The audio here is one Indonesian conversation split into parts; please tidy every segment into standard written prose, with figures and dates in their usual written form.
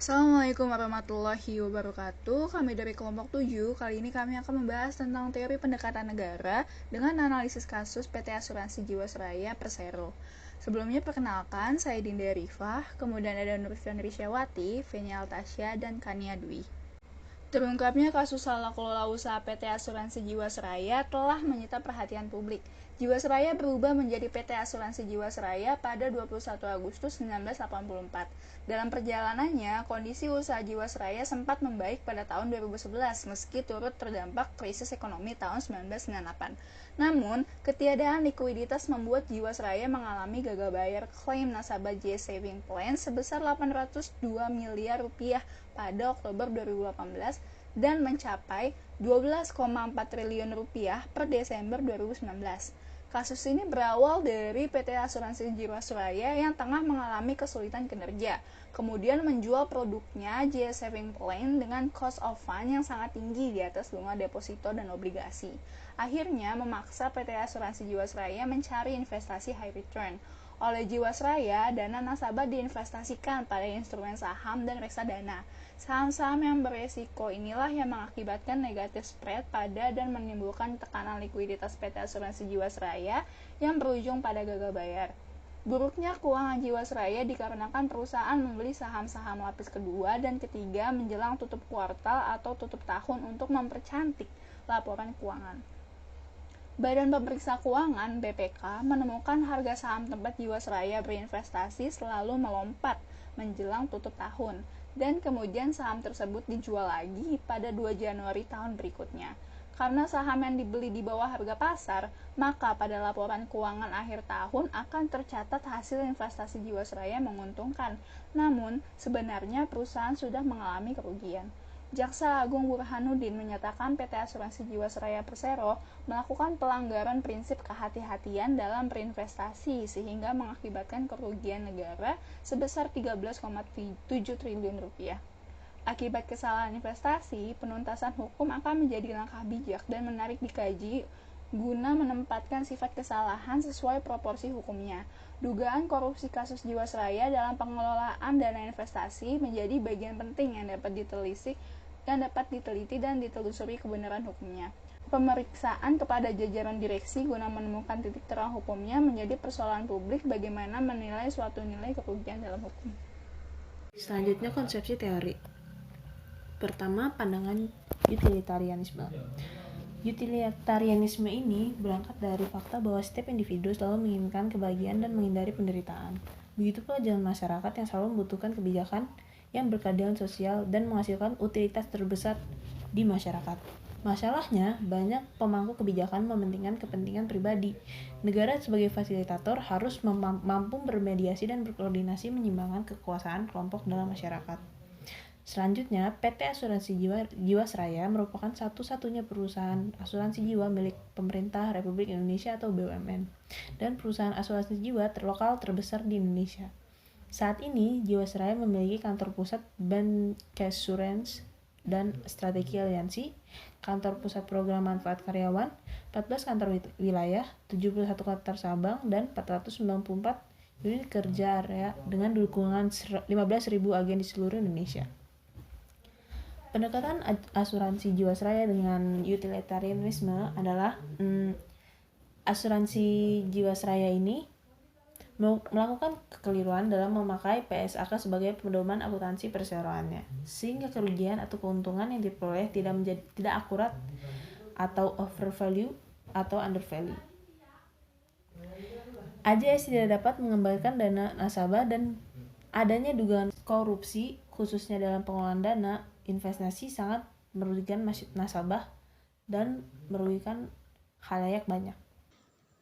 Assalamualaikum warahmatullahi wabarakatuh. Kami dari kelompok 7. Kali ini kami akan membahas tentang teori pendekatan negara dengan analisis kasus PT Asuransi Jiwasraya Persero. Sebelumnya perkenalkan, saya Dinda Rifah, kemudian ada Nurfian Risyawati, Fenya Altasya, dan Kania Dwi. Terungkapnya kasus salah kelola usaha PT Asuransi Jiwasraya telah menyita perhatian publik. Jiwasraya berubah menjadi PT Asuransi Jiwasraya pada 21 Agustus 1984. Dalam perjalanannya, kondisi usaha Jiwasraya sempat membaik pada tahun 2011 meski turut terdampak krisis ekonomi tahun 1998. Namun, ketiadaan likuiditas membuat Jiwasraya mengalami gagal bayar klaim nasabah J Saving Plan sebesar 802 miliar rupiah pada Oktober 2018 dan mencapai 12,4 triliun rupiah per Desember 2019. Kasus ini berawal dari PT Asuransi Jiwasraya yang tengah mengalami kesulitan kinerja, kemudian menjual produknya J Saving Plan dengan cost of fund yang sangat tinggi di atas bunga deposito dan obligasi. Akhirnya memaksa PT Asuransi Jiwasraya mencari investasi high return. Oleh Jiwasraya, dana nasabah diinvestasikan pada instrumen saham dan reksadana. Saham-saham yang beresiko inilah yang mengakibatkan negatif spread pada dan menimbulkan tekanan likuiditas PT Asuransi Jiwasraya yang berujung pada gagal bayar. Buruknya keuangan Jiwasraya dikarenakan perusahaan membeli saham-saham lapis kedua dan ketiga menjelang tutup kuartal atau tutup tahun untuk mempercantik laporan keuangan. Badan Pemeriksa Keuangan (BPK) menemukan harga saham tempat Jiwasraya berinvestasi selalu melompat menjelang tutup tahun, dan kemudian saham tersebut dijual lagi pada 2 Januari tahun berikutnya. Karena saham yang dibeli di bawah harga pasar, maka pada laporan keuangan akhir tahun akan tercatat hasil investasi Jiwasraya menguntungkan. Namun, sebenarnya perusahaan sudah mengalami kerugian. Jaksa Agung Burhanuddin menyatakan PT Asuransi Jiwasraya Persero melakukan pelanggaran prinsip kehati-hatian dalam berinvestasi sehingga mengakibatkan kerugian negara sebesar 13,7 triliun rupiah. Akibat kesalahan investasi, penuntasan hukum akan menjadi langkah bijak dan menarik dikaji guna menempatkan sifat kesalahan sesuai proporsi hukumnya. Dugaan korupsi kasus Jiwasraya dalam pengelolaan dana investasi menjadi bagian penting yang dapat diteliti dan ditelusuri kebenaran hukumnya. Pemeriksaan kepada jajaran direksi guna menemukan titik terang hukumnya menjadi persoalan publik bagaimana menilai suatu nilai kerugian dalam hukum. Selanjutnya, konsepsi teori. Pertama, pandangan utilitarianisme. Utilitarianisme ini berangkat dari fakta bahwa setiap individu selalu menginginkan kebahagiaan dan menghindari penderitaan. Begitu pula jalan masyarakat yang selalu membutuhkan kebijakan yang berkeadilan sosial dan menghasilkan utilitas terbesar di masyarakat. Masalahnya, banyak pemangku kebijakan mementingkan kepentingan pribadi. Negara sebagai fasilitator harus mampu bermediasi dan berkoordinasi menyeimbangkan kekuasaan kelompok dalam masyarakat. Selanjutnya, PT Asuransi Jiwasraya merupakan satu-satunya perusahaan asuransi jiwa milik pemerintah Republik Indonesia atau BUMN, dan perusahaan asuransi jiwa terlokal terbesar di Indonesia. Saat ini, Jiwasraya memiliki kantor pusat Bancassurance dan Strategi Aliansi, kantor pusat program manfaat karyawan, 14 kantor wilayah, 71 kantor cabang, dan 494 unit kerja area dengan dukungan 15.000 agen di seluruh Indonesia. Pendekatan asuransi Jiwasraya dengan utilitarianisme adalah asuransi Jiwasraya ini melakukan kekeliruan dalam memakai PSAK sebagai pedoman akuntansi perseroannya, sehingga kerugian atau keuntungan yang diperoleh tidak akurat atau overvalue atau undervalue. AJS tidak dapat mengembalikan dana nasabah dan adanya dugaan korupsi khususnya dalam pengelolaan dana investasi sangat merugikan nasabah dan merugikan khalayak banyak.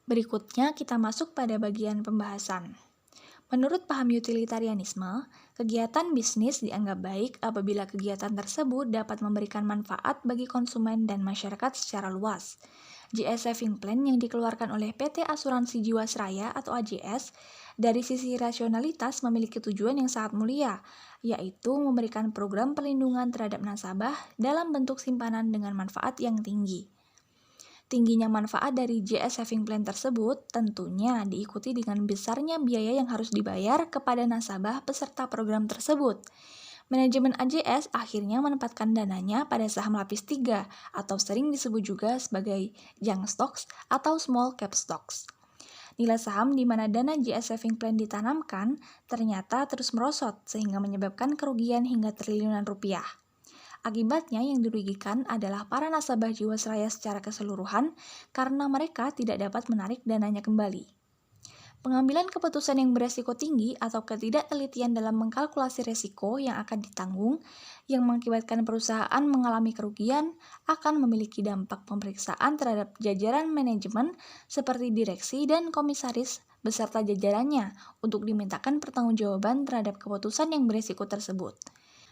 Berikutnya kita masuk pada bagian pembahasan. Menurut paham utilitarianisme, kegiatan bisnis dianggap baik apabila kegiatan tersebut dapat memberikan manfaat bagi konsumen dan masyarakat secara luas. JS Saving Plan yang dikeluarkan oleh PT Asuransi Jiwasraya atau AJS dari sisi rasionalitas memiliki tujuan yang sangat mulia, yaitu memberikan program perlindungan terhadap nasabah dalam bentuk simpanan dengan manfaat yang tinggi. Tingginya manfaat dari JS Saving Plan tersebut tentunya diikuti dengan besarnya biaya yang harus dibayar kepada nasabah peserta program tersebut. Manajemen AJS akhirnya menempatkan dananya pada saham lapis 3 atau sering disebut juga sebagai young stocks atau small cap stocks. Nilai saham di mana dana JS Saving Plan ditanamkan ternyata terus merosot sehingga menyebabkan kerugian hingga triliunan rupiah. Akibatnya yang dirugikan adalah para nasabah Jiwasraya secara keseluruhan karena mereka tidak dapat menarik dananya kembali. Pengambilan keputusan yang beresiko tinggi atau ketidaktelitian dalam mengkalkulasi resiko yang akan ditanggung yang mengakibatkan perusahaan mengalami kerugian akan memiliki dampak pemeriksaan terhadap jajaran manajemen seperti direksi dan komisaris beserta jajarannya untuk dimintakan pertanggungjawaban terhadap keputusan yang beresiko tersebut.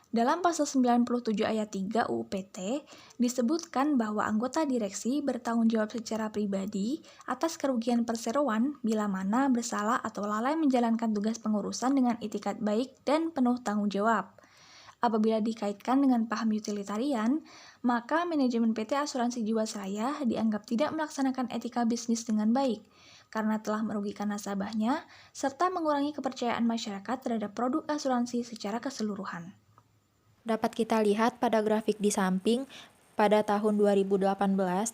Dalam pasal 97 ayat 3 UU PT disebutkan bahwa anggota direksi bertanggung jawab secara pribadi atas kerugian perseroan bila mana bersalah atau lalai menjalankan tugas pengurusan dengan itikat baik dan penuh tanggung jawab. Apabila dikaitkan dengan paham utilitarian, maka manajemen PT Asuransi Jiwasraya dianggap tidak melaksanakan etika bisnis dengan baik karena telah merugikan nasabahnya serta mengurangi kepercayaan masyarakat terhadap produk asuransi secara keseluruhan. Dapat kita lihat pada grafik di samping, pada tahun 2018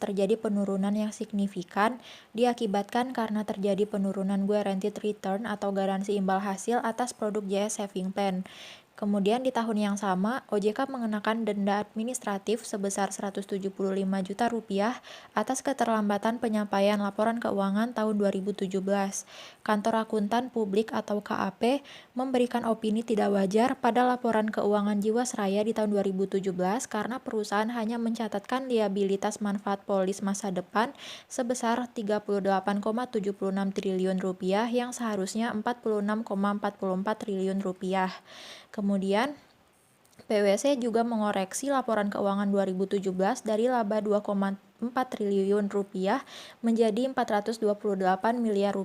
terjadi penurunan yang signifikan diakibatkan karena terjadi penurunan guaranteed return atau garansi imbal hasil atas produk JS Saving Plan. Kemudian di tahun yang sama, OJK mengenakan denda administratif sebesar Rp175 juta atas keterlambatan penyampaian laporan keuangan tahun 2017. Kantor Akuntan Publik atau KAP memberikan opini tidak wajar pada laporan keuangan Jiwasraya di tahun 2017 karena perusahaan hanya mencatatkan liabilitas manfaat polis masa depan sebesar Rp38,76 triliun yang seharusnya Rp46,44 triliun. Kemudian, PwC juga mengoreksi laporan keuangan 2017 dari laba Rp2,4 triliun menjadi Rp428 miliar.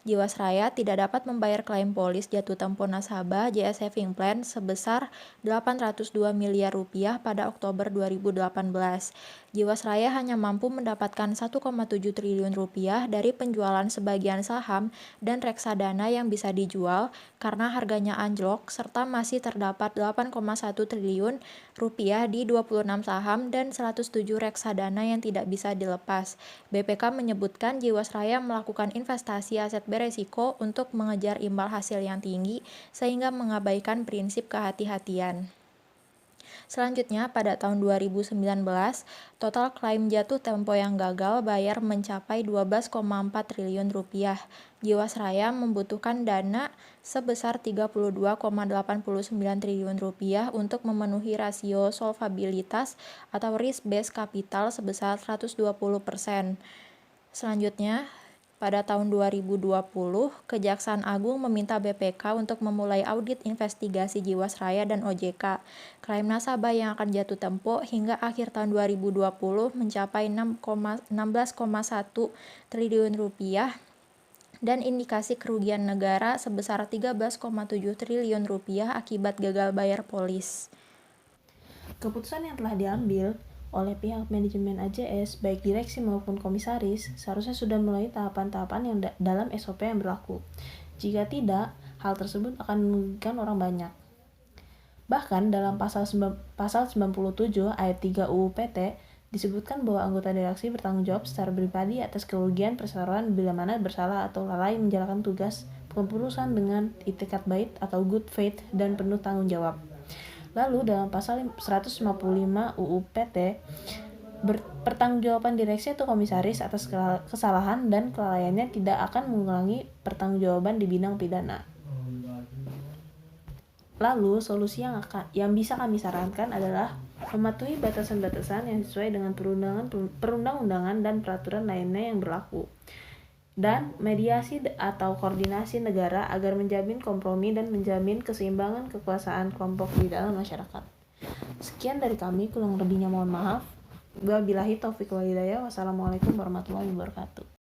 Jiwasraya tidak dapat membayar klaim polis jatuh tempo nasabah JS Saving Plan sebesar Rp802 miliar pada Oktober 2018. Jiwasraya hanya mampu mendapatkan Rp1,7 triliun dari penjualan sebagian saham dan reksadana yang bisa dijual karena harganya anjlok serta masih terdapat Rp8,1 triliun di 26 saham dan 107 reksadana yang tidak bisa dilepas. BPK menyebutkan Jiwasraya melakukan investasi aset beresiko untuk mengejar imbal hasil yang tinggi sehingga mengabaikan prinsip kehati-hatian. Selanjutnya, pada tahun 2019, total klaim jatuh tempo yang gagal bayar mencapai Rp12,4 triliun. Jiwasraya membutuhkan dana sebesar Rp32,89 triliun untuk memenuhi rasio solvabilitas atau risk-based capital sebesar 120%. Selanjutnya, pada tahun 2020, Kejaksaan Agung meminta BPK untuk memulai audit investigasi Jiwasraya dan OJK. Klaim nasabah yang akan jatuh tempo hingga akhir tahun 2020 mencapai Rp16,1 triliun dan indikasi kerugian negara sebesar Rp13,7 triliun akibat gagal bayar polis. Keputusan yang telah diambil oleh pihak manajemen AJS, baik direksi maupun komisaris, seharusnya sudah melalui tahapan-tahapan yang dalam SOP yang berlaku. Jika tidak, hal tersebut akan merugikan orang banyak. Bahkan dalam pasal 97 ayat 3 UU PT disebutkan bahwa anggota direksi bertanggung jawab secara pribadi atas kerugian perseroan bila mana bersalah atau lalai menjalankan tugas kepengurusan dengan itikat baik atau good faith dan penuh tanggung jawab. Lalu dalam pasal 155 UU PT, pertanggungjawaban direksi atau komisaris atas kesalahan dan kelalaiannya tidak akan mengulangi pertanggungjawaban di bidang pidana. Lalu solusi yang bisa kami sarankan adalah mematuhi batasan-batasan yang sesuai dengan perundang-undangan dan peraturan lainnya yang berlaku, dan mediasi atau koordinasi negara agar menjamin kompromi dan menjamin keseimbangan kekuasaan kelompok di dalam masyarakat. Sekian dari kami, kurang lebihnya mohon maaf. Wabillahi taufiq wal hidayah. Wassalamualaikum warahmatullahi wabarakatuh.